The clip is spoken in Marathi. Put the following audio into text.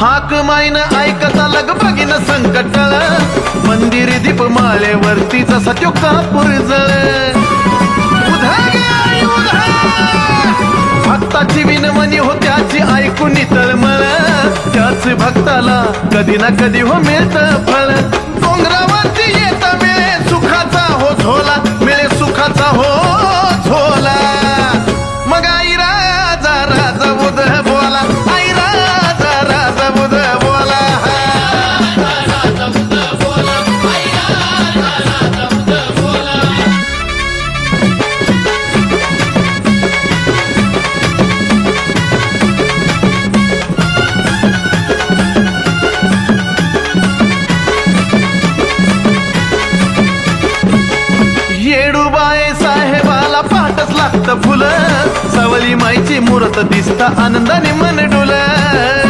हाक माईन ऐकता लग बघीन संकटळ मंदिर दीप माळेवरती जसा त्यो कापूर जळ उधा गे आई उधा भक्ताची विनवणी हो त्याची ऐकून तळमळ त्याच भक्ताला कधी ना कधी हो मिळत फळ डोंगरावरती येत मिळे सुखाचा हो झोला मिळे सुखाचा हो झोला मग आई राजा राजा बुध बोला आई राजा राजा बुध बोला येडूबाई साहेबाला पाठच लागतं फुलं सावली माईची मूर्त दिसता आनंदाने मन डुलं